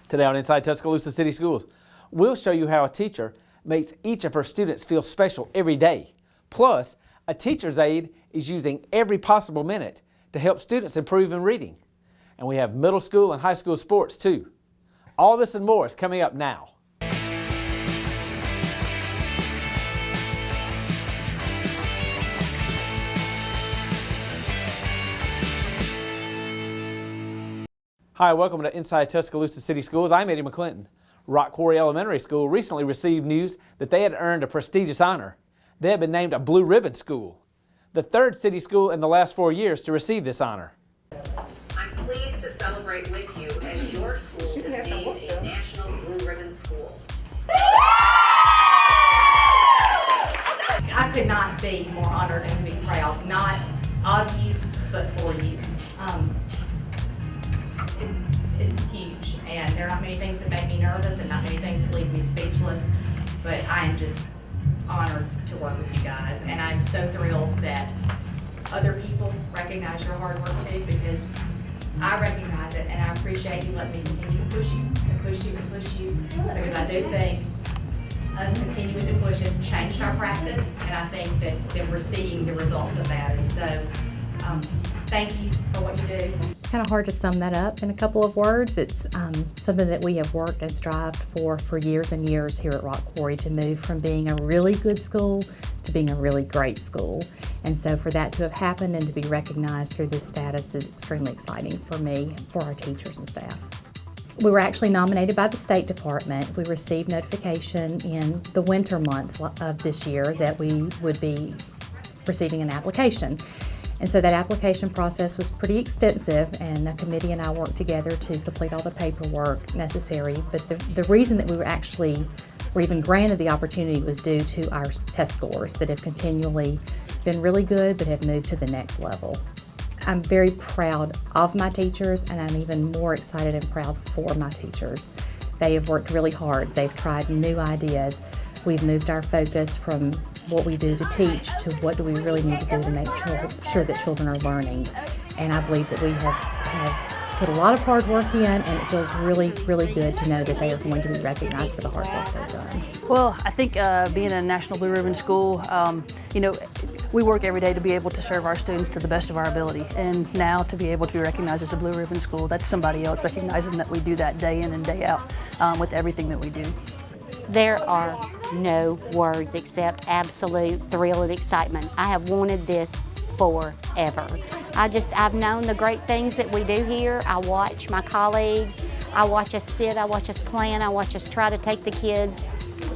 Today on Inside Tuscaloosa City Schools, we'll show you how a teacher makes each of her students feel special every day. Plus, a teacher's aide is using every possible minute to help students improve in reading. And we have middle school and high school sports too. All this and more is coming up now. Hi, welcome to Inside Tuscaloosa City Schools. I'm Eddie McClinton. Quarry Elementary School recently received news that they had earned a prestigious honor. They have been named a Blue Ribbon School, the third city school in the last 4 years to receive this honor. I'm pleased to celebrate with you as your school is named a National Blue Ribbon School. I could not be more honored and be proud, not of you, but for you. It's huge, and there are not many things that make me nervous and not many things that leave me speechless, but I am just honored to work with you guys, and I'm so thrilled that other people recognize your hard work too, because I recognize it, and I appreciate you letting me continue to push you and push you and push you, because I do think us continuing to push has changed our practice, and I think that we're seeing the results of that, and so thank you for what you do. It's kind of hard to sum that up in a couple of words. It's something that we have worked and strived for years and years here at Quarry, to move from being a really good school to being a really great school. And so for that to have happened and to be recognized through this status is extremely exciting for me, for our teachers and staff. We were actually nominated by the State Department. We received notification in the winter months of this year that we would be receiving an application. And so that application process was pretty extensive, and a committee and I worked together to complete all the paperwork necessary. But the reason that we were even granted the opportunity was due to our test scores that have continually been really good but have moved to the next level. I'm very proud of my teachers, and I'm even more excited and proud for my teachers. They have worked really hard. They've tried new ideas. We've moved our focus from what we do to teach to what do we really need to do to make sure that children are learning. And I believe that we have put a lot of hard work in, and it feels really, really good to know that they are going to be recognized for the hard work they've done. Well, I think being a National Blue Ribbon School, we work every day to be able to serve our students to the best of our ability. And now to be able to be recognized as a Blue Ribbon School, that's somebody else recognizing that we do that day in and day out with everything that we do. There are no words except absolute thrill and excitement. I have wanted this forever. I've known the great things that we do here. I watch my colleagues, I watch us sit, I watch us plan, I watch us try to take the kids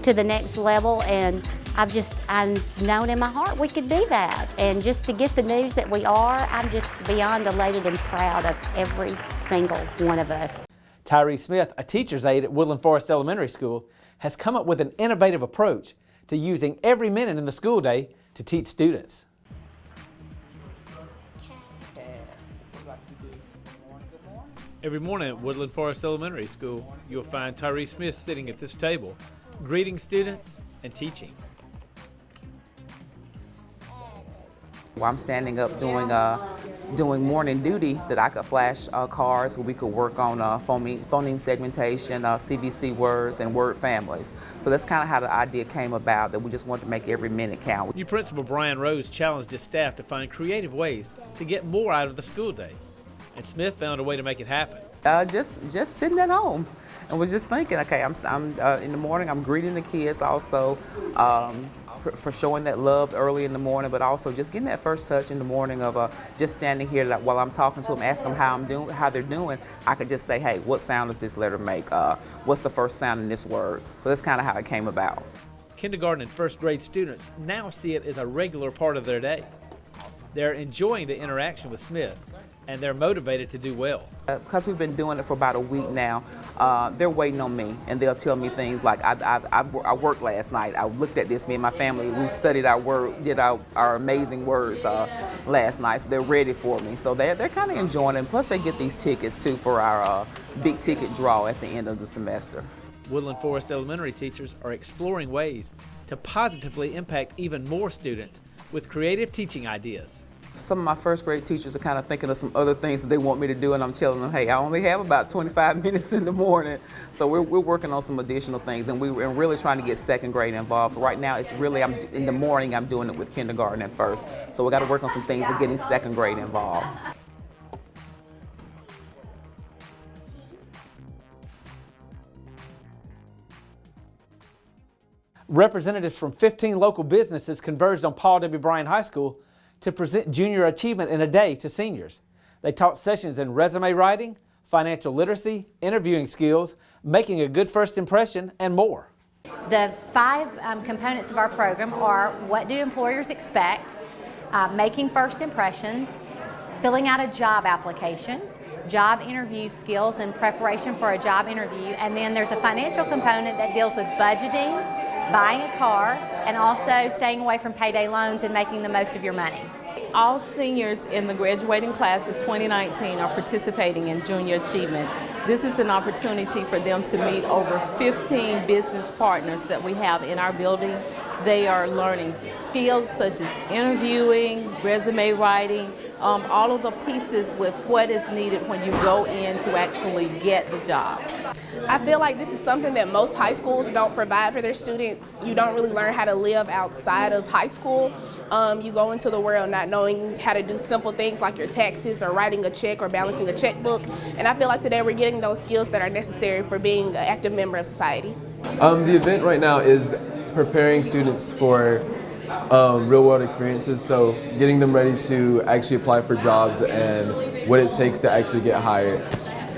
to the next level, and I've known in my heart we could do that. And just to get the news that we are, I'm just beyond elated and proud of every single one of us. TYREE Smith, a teacher's aide at Woodland Forrest Elementary School, has come up with an innovative approach to using every minute in the school day to teach students. Every morning at Woodland Forest Elementary School, you'll find TYREE Smith sitting at this table, greeting students and teaching. Well, I'm standing up doing morning duty that I could flash cards where we could work on phoneme segmentation, CVC words, and word families. So that's kind of how the idea came about, that we just wanted to make every minute count. New Principal Brian Rose challenged his staff to find creative ways to get more out of the school day. And Smith found a way to make it happen. Just sitting at home and was just thinking, okay, I'm in the morning, I'm greeting the kids also, for showing that love early in the morning, but also just getting that first touch in the morning of just standing here while I'm talking to them, asking them how they're doing. I could just say, hey, what sound does this letter make? What's the first sound in this word? So that's kind of how it came about. Kindergarten and first grade students now see it as a regular part of their day. They're enjoying the interaction with Smith, and they're motivated to do well. Because we've been doing it for about a week now, they're waiting on me, and they'll tell me things like, I worked last night, I looked at this, me and my family, we studied our word, did our amazing words last night, so they're ready for me. So they're kind of enjoying it, and plus they get these tickets too for our big ticket draw at the end of the semester. Woodland Forest Elementary teachers are exploring ways to positively impact even more students with creative teaching ideas. some of my first grade teachers are kind of thinking of some other things that they want me to do, and I'm telling them, hey, I only have about 25 minutes in the morning. So we're working on some additional things, and we're really trying to get second grade involved. Right now, it's really, in the morning, I'm doing it with kindergarten and first. So we got to work on some things of getting second grade involved. Representatives from 15 local businesses converged on Paul W. Bryant High School to present Junior Achievement in a Day to seniors. They taught sessions in resume writing, financial literacy, interviewing skills, making a good first impression, and more. The 5 components of our program are what do employers expect, making first impressions, filling out a job application, job interview skills and preparation for a job interview, and then there's a financial component that deals with budgeting, buying a car, and also staying away from payday loans and making the most of your money. All seniors in the graduating class of 2019 are participating in Junior Achievement. This is an opportunity for them to meet over 15 business partners that we have in our building. They are learning skills such as interviewing, resume writing, all of the pieces with what is needed when you go in to actually get the job. I feel like this is something that most high schools don't provide for their students. You don't really learn how to live outside of high school. You go into the world not knowing how to do simple things like your taxes or writing a check or balancing a checkbook. And I feel like today we're getting those skills that are necessary for being an active member of society. The event right now is preparing students for real world experiences, so getting them ready to actually apply for jobs and what it takes to actually get hired.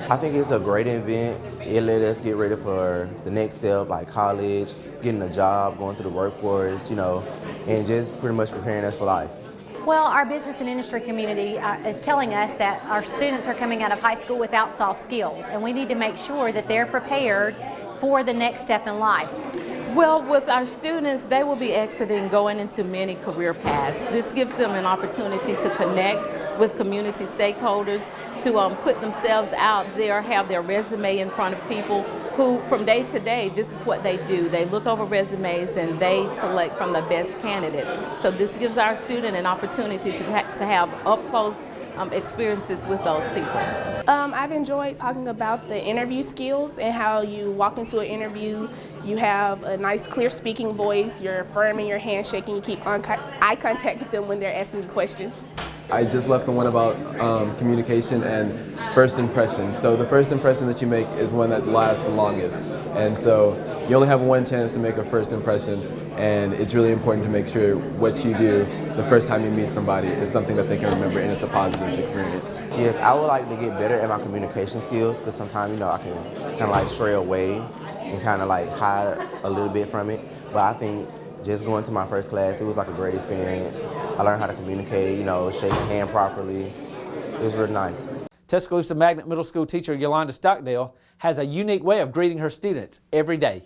I think it's a great event. It let us get ready for the next step, like college, getting a job, going through the workforce, you know, and just pretty much preparing us for life. Well, our business and industry community is telling us that our students are coming out of high school without soft skills, and we need to make sure that they're prepared for the next step in life. Well, with our students, they will be exiting, going into many career paths. This gives them an opportunity to connect with community stakeholders, to put themselves out there, have their resume in front of people who, from day to day, this is what they do. They look over resumes and they select from the best candidate. So this gives our student an opportunity to have up-close experiences with those people. I've enjoyed talking about the interview skills and how you walk into an interview, you have a nice clear speaking voice, you're firm in your handshake, and you keep eye contact with them when they're asking you questions. I just left the one about communication and first impressions. So the first impression that you make is one that lasts the longest. And so you only have one chance to make a first impression, and it's really important to make sure what you do the first time you meet somebody is something that they can remember and it's a positive experience. Yes, I would like to get better at my communication skills, because sometimes, you know, I can kind of like stray away and kind of like hide a little bit from it. But I think just going to my first class, it was like a great experience. I learned how to communicate, you know, shake a hand properly. It was really nice. Tuscaloosa Magnet Middle School teacher Yolanda Stockdale has a unique way of greeting her students every day.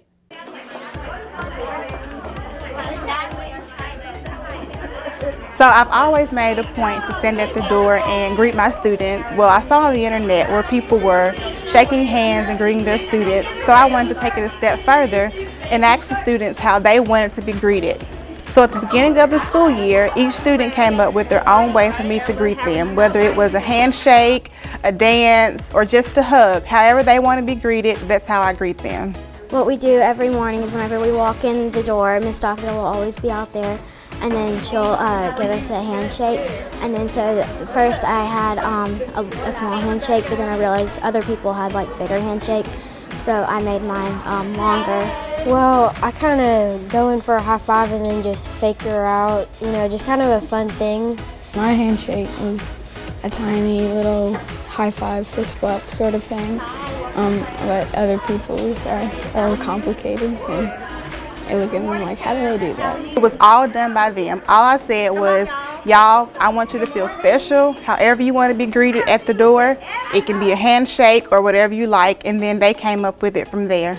So I've always made a point to stand at the door and greet my students. Well, I saw on the internet where people were shaking hands and greeting their students, so I wanted to take it a step further and ask the students how they wanted to be greeted. So at the beginning of the school year, each student came up with their own way for me to greet them, whether it was a handshake, a dance, or just a hug. However they want to be greeted, that's how I greet them. What we do every morning is whenever we walk in the door, Miss Stockdale will always be out there, and then she'll give us a handshake. And then so first I had a small handshake, but then I realized other people had like bigger handshakes, so I made mine longer. Well, I kind of go in for a high five and then just fake her out, you know, just kind of a fun thing. My handshake was a tiny little high five, fist bump sort of thing, but other people's are more complicated, and I look at them like, how do they do that? It was all done by them. All I said was, y'all, I want you to feel special. However you want to be greeted at the door, it can be a handshake or whatever you like, and then they came up with it from there.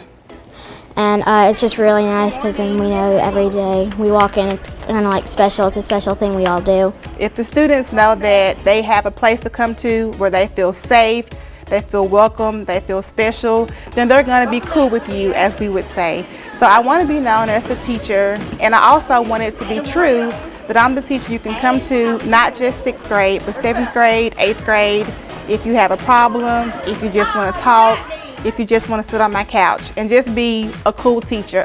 And it's just really nice because then we know every day we walk in, it's kind of like special. It's a special thing we all do. If the students know that they have a place to come to where they feel safe, they feel welcome, they feel special, then they're going to be cool with you, as we would say. So I want to be known as the teacher, and I also want it to be true that I'm the teacher you can come to, not just 6th grade, but 7th grade, 8th grade, if you have a problem, if you just want to talk, if you just want to sit on my couch, and just be a cool teacher.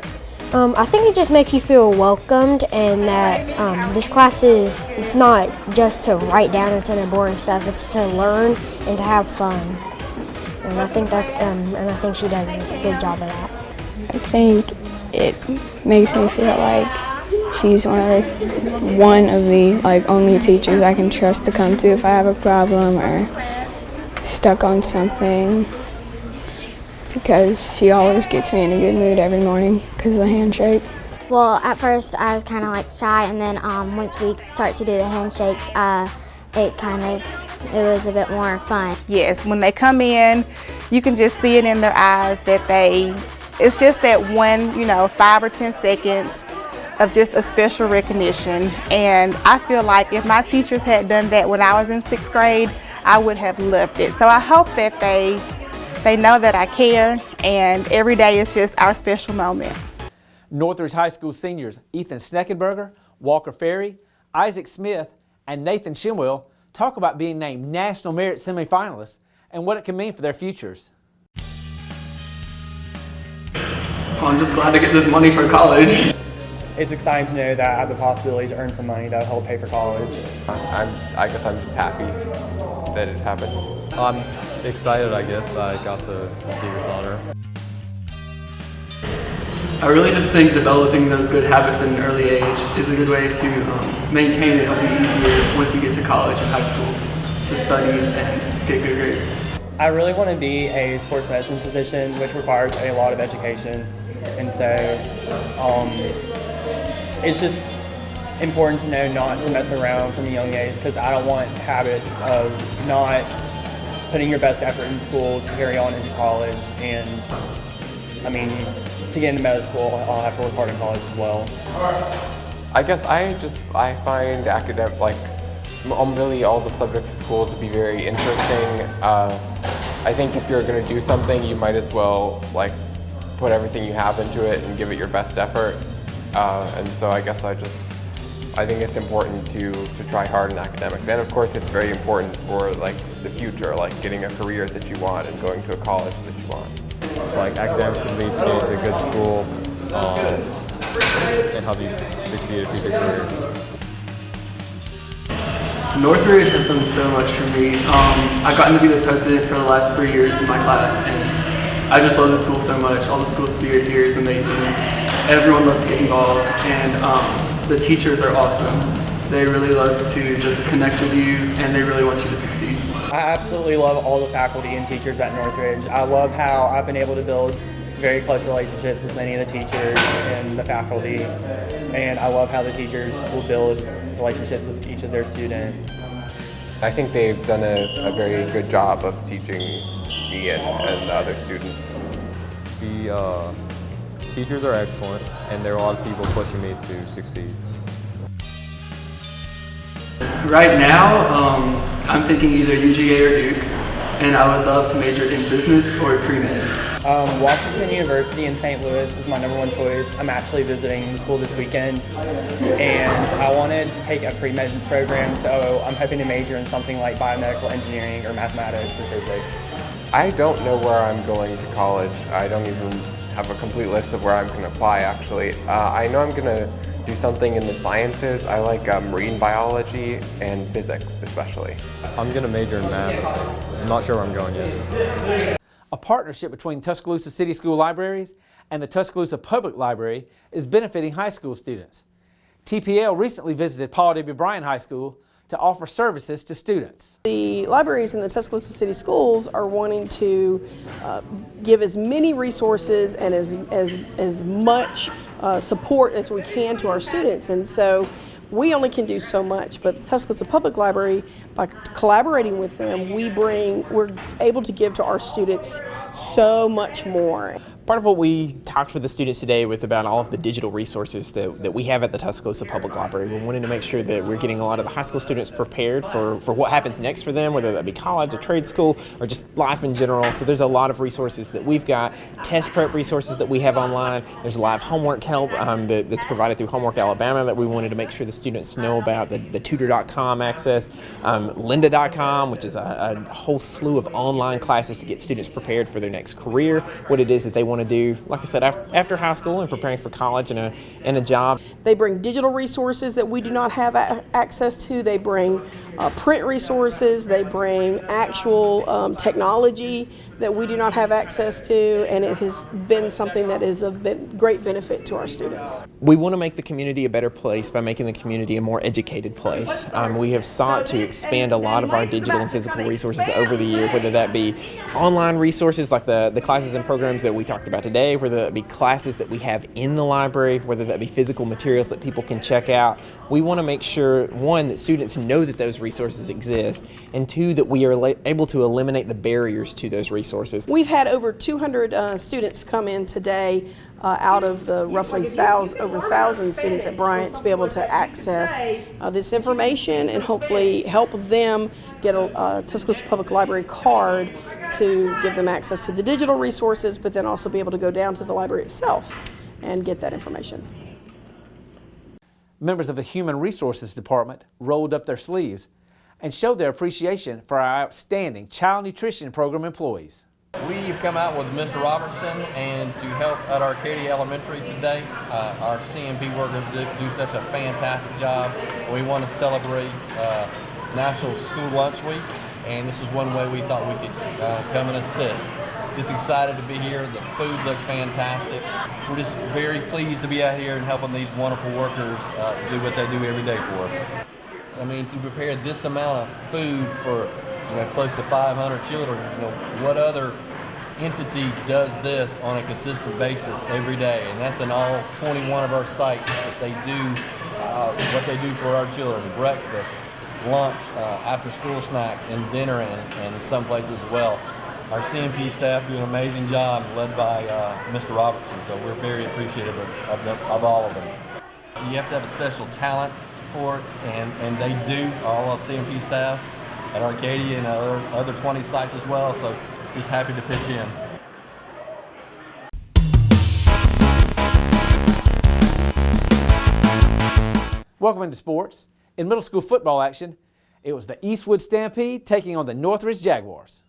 I think it just makes you feel welcomed, and that this class is not just to write down a ton of boring stuff, it's to learn and to have fun. And I think she does a good job of that. I think it makes me feel like she's one of the only teachers I can trust to come to if I have a problem or stuck on something, because she always gets me in a good mood every morning because of the handshake. Well, at first I was kind of like shy, and then once we start to do the handshakes, it was a bit more fun. Yes, when they come in, you can just see it in their eyes that it's just that one, 5 or 10 seconds of just a special recognition. And I feel like if my teachers had done that when I was in 6th grade, I would have loved it. So I hope that they know that I care, and every day is just our special moment. Northridge High School seniors Ethan Sneckenberger, Walker Ferry, Isaac Smith, and Nathan SHEMWELL talk about being named National Merit Semi-Finalists and what it can mean for their futures. Well, I'm just glad to get this money for college. It's exciting to know that I have the possibility to earn some money that will help pay for college. I guess I'm just happy that it happened. I'm excited, I guess, that I got to receive this honor. I really just think developing those good habits at an early age is a good way to maintain it. It'll be easier once you get to college and high school to study and get good grades. I really want to be a sports medicine physician, which requires a lot of education. And so it's just important to know not to mess around from a young age, because I don't want habits of not putting your best effort in school to carry on into college. And to get into medical school, I'll have to work hard in college as well. I guess I find academic, really all the subjects at school to be very interesting. I think if you're going to do something, you might as well put everything you have into it and give it your best effort. And so I guess I think it's important to try hard in academics. And of course it's very important for the future, getting a career that you want and going to a college that you want. Academics can lead to getting to a good school and help you succeed in a future career. Northridge has done so much for me. I've gotten to be the president for the last 3 years in my class, and I just love the school so much. All the school spirit here is amazing. Everyone loves to get involved, and the teachers are awesome. They really love to just connect with you, and they really want you to succeed. I absolutely love all the faculty and teachers at Northridge. I love how I've been able to build very close relationships with many of the teachers and the faculty, and I love how the teachers will build relationships with each of their students. I think they've done a very good job of teaching me and the other students. The teachers are excellent, and there are a lot of people pushing me to succeed. Right now, I'm thinking either UGA or Duke, and I would love to major in business or pre-med. Washington University in St. Louis is my #1 choice. I'm actually visiting the school this weekend, and I want to take a pre-med program, so I'm hoping to major in something like biomedical engineering or mathematics or physics. I don't know where I'm going to college. I don't even have a complete list of where I'm going to apply, actually. I know I'm going to do something in the sciences. I like marine biology and physics, especially. I'm going to major in math. I'm not sure where I'm going yet. A partnership between Tuscaloosa City School Libraries and the Tuscaloosa Public Library is benefiting high school students. TPL recently visited Paul W. Bryant High School to offer services to students. The libraries in the Tuscaloosa City Schools are wanting to give as many resources and as much support as we can to our students, and so we only can do so much, but the Tuscaloosa Public Library by collaborating with them, we're able to give to our students so much more. Part of what we talked with the students today was about all of the digital resources that we have at the Tuscaloosa Public Library. We wanted to make sure that we're getting a lot of the high school students prepared for what happens next for them, whether that be college or trade school or just life in general. So there's a lot of resources that we've got, test prep resources that we have online. There's a lot of homework help that's provided through Homework Alabama that we wanted to make sure the students know about, the tutor.com access, lynda.com, which is a whole slew of online classes to get students prepared for their next career, what it is that they want to do, like I said, after high school and preparing for college and a job. They bring digital resources that we do not have access to. They bring print resources. They bring actual technology that we do not have access to, and it has been something that is of great benefit to our students. We want to make the community a better place by making the community a more educated place. We have sought to expand a lot of our digital and physical resources over the year, whether that be online resources like the classes and programs that we talked about today, whether that be classes that we have in the library, whether that be physical materials that people can check out. We want to make sure, one, that students know that those resources exist, and two, that we are able to eliminate the barriers to those resources. We've had over 200 students come in today out of the roughly over 1,000 students at Bryant to be able to access this information and hopefully help them get a Tuscaloosa Public Library card to give them access to the digital resources, but then also be able to go down to the library itself and get that information. Members of the Human Resources Department rolled up their sleeves and showed their appreciation for our outstanding Child Nutrition Program employees. We've come out with Mr. Robertson and to help at Arcadia Elementary today. Our CMP workers do such a fantastic job. We want to celebrate National School Lunch Week, and this is one way we thought we could come and assist. Just excited to be here. The food looks fantastic. We're just very pleased to be out here and helping these wonderful workers do what they do every day for us. I mean, to prepare this amount of food for close to 500 children, what other entity does this on a consistent basis every day? And that's in all 21 of our sites that they do what they do for our children: breakfast, lunch, after school snacks, and dinner, and in some places as well. Our CMP staff do an amazing job, led by Mr. Robertson, so we're very appreciative of all of them. You have to have a special talent for it, and they do, all our CMP staff at Arcadia and other 20 sites as well, so just happy to pitch in. Welcome into sports. In middle school football action, it was the EASTWOOD Stampede taking on the Northridge Jaguars.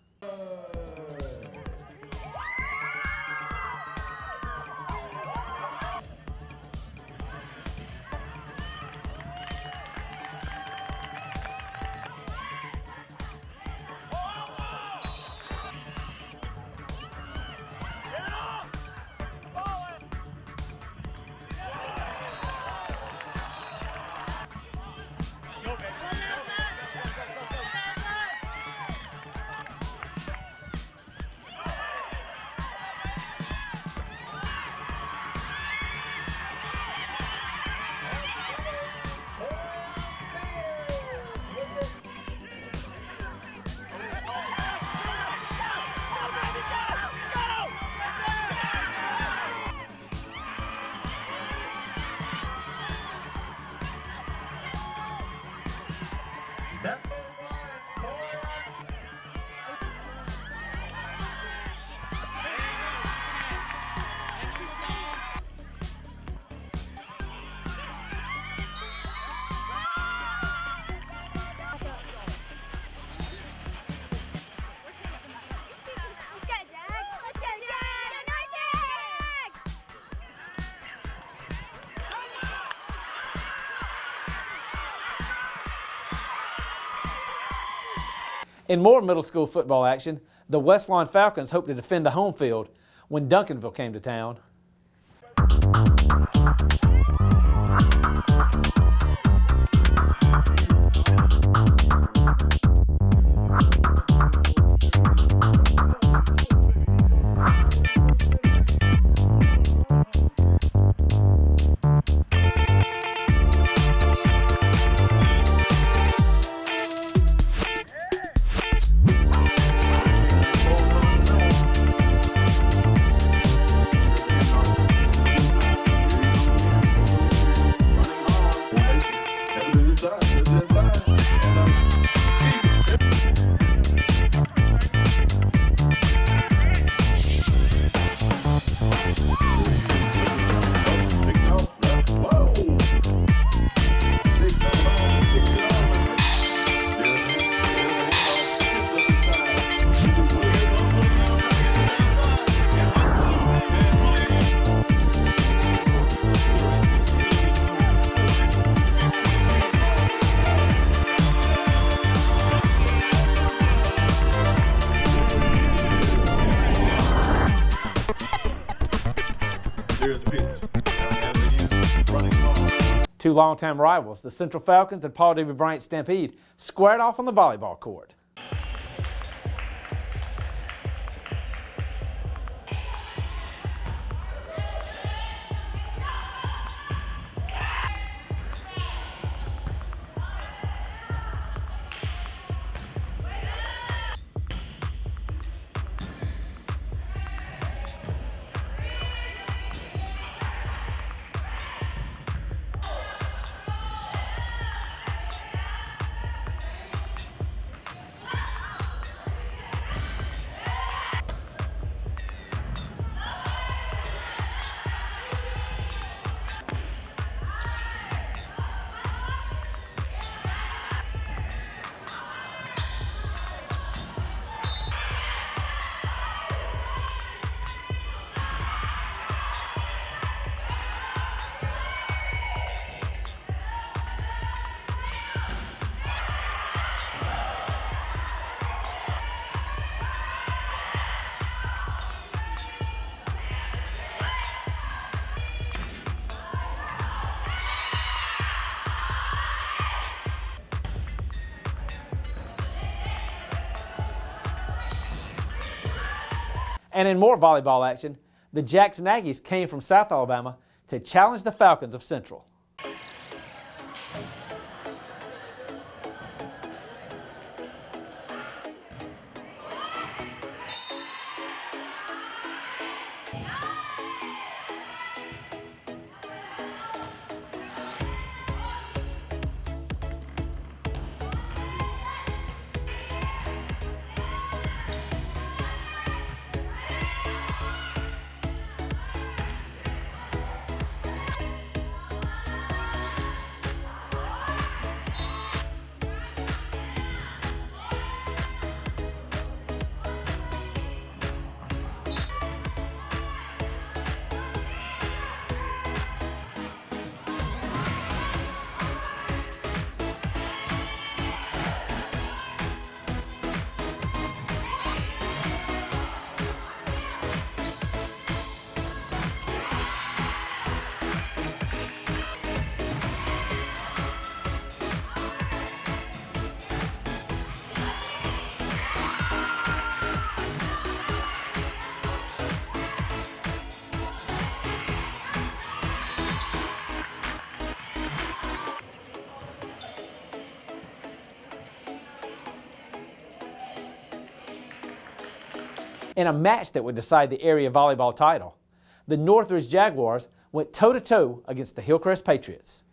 In more middle school football action, the West Lawn Falcons hope to defend the home field when Duncanville came to town. Two longtime rivals, the Central Falcons and Paul W. Bryant Stampede, squared off on the volleyball court. And in more volleyball action, the Jackson Aggies came from South Alabama to challenge the Falcons of Central. In a match that would decide the area volleyball title, the Northridge Jaguars went toe-to-toe against the Hillcrest Patriots.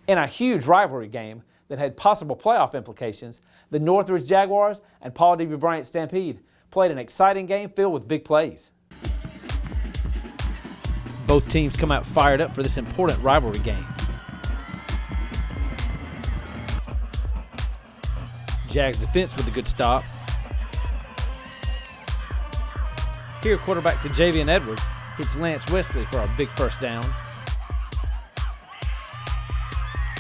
In a huge rivalry game that had possible playoff implications, the Northridge Jaguars and Paul W. Bryant Stampede played an exciting game filled with big plays. Both teams come out fired up for this important rivalry game. Jags defense with a good stop. Here, quarterback to Javian Edwards hits Lance Wesley for a big first down.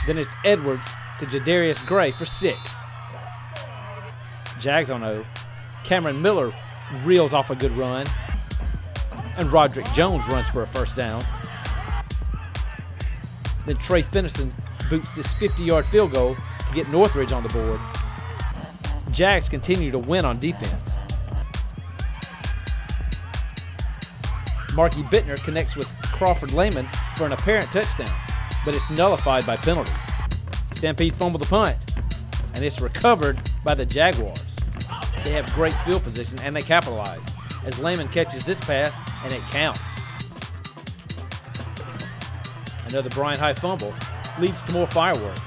Then it's Edwards to Jadarius Gray for 6. Jags on 0. Cameron Miller reels off a good run. And Roderick Jones runs for a first down. Then Trey Finnison boots this 50-yard field goal to get Northridge on the board. Jags continue to win on defense. Marky Bittner connects with Crawford Lehman for an apparent touchdown, but it's nullified by penalty. Stampede fumbled the punt, and it's recovered by the Jaguars. They have great field position, and they capitalize, as Lehman catches this pass, and it counts. Another Bryant High fumble leads to more fireworks.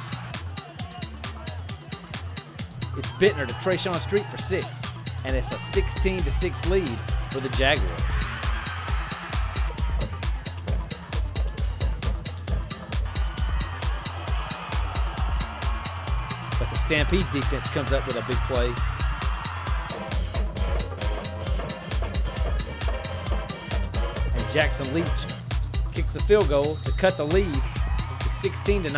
It's Bittner to Trayshawn Street for 6, and it's a 16-6 lead for the Jaguars. But the Stampede defense comes up with a big play. Jackson Leach kicks the field goal to cut the lead to 16-9.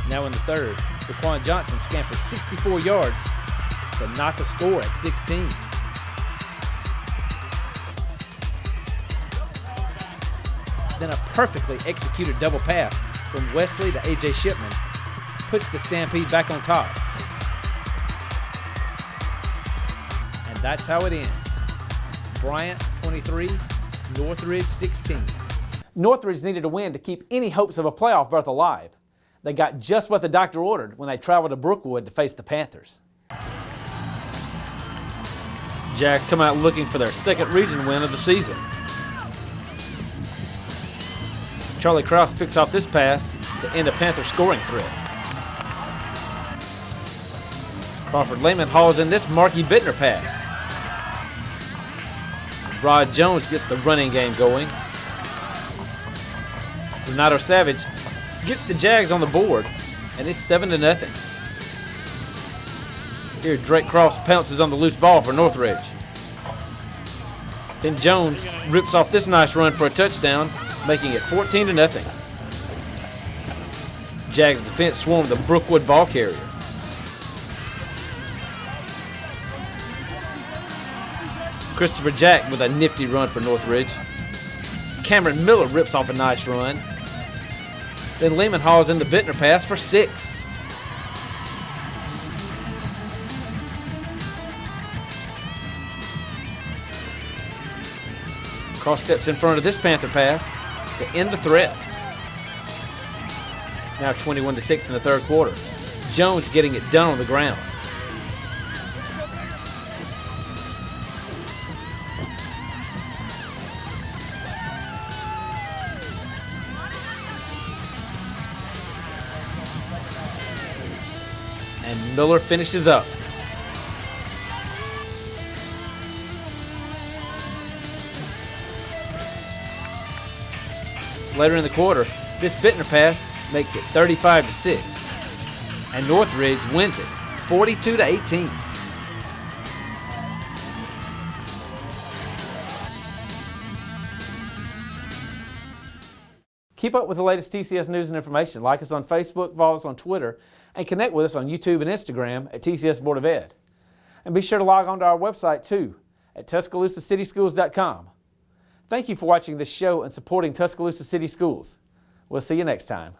Now in the third, Daquan Johnson scampers 64 yards to knock the score at 16. Then a perfectly executed double pass from Wesley to A.J. Shipman puts the Stampede back on top. And that's how it ends. Bryant 23, Northridge 16. Northridge needed a win to keep any hopes of a playoff berth alive. They got just what the doctor ordered when they traveled to Brookwood to face the Panthers. Jags come out looking for their second region win of the season. Charlie Krause picks off this pass to end a Panther scoring threat. Crawford Lehman hauls in this Marky Bittner pass. Rod Jones gets the running game going. Renato Savage gets the Jags on the board, and it's 7-0. Here, Drake Cross pounces on the loose ball for Northridge. Then Jones rips off this nice run for a touchdown, making it 14-0. Jags defense swarmed the Brookwood ball carrier. Christopher Jack with a nifty run for Northridge. Cameron Miller rips off a nice run. Then Lehman hauls in the Bittner pass for 6. Cross steps in front of this Panther pass to end the threat. Now 21-6 in the third quarter. Jones getting it done on the ground. And Miller finishes up. Later in the quarter, this Bittner pass makes it 35-6. And Northridge wins it 42-18. Keep up with the latest TCS news and information. Like us on Facebook, follow us on Twitter, and connect with us on YouTube and Instagram at TCS Board of Ed. And be sure to log on to our website too at TuscaloosaCitySchools.com. Thank you for watching this show and supporting Tuscaloosa City Schools. We'll see you next time.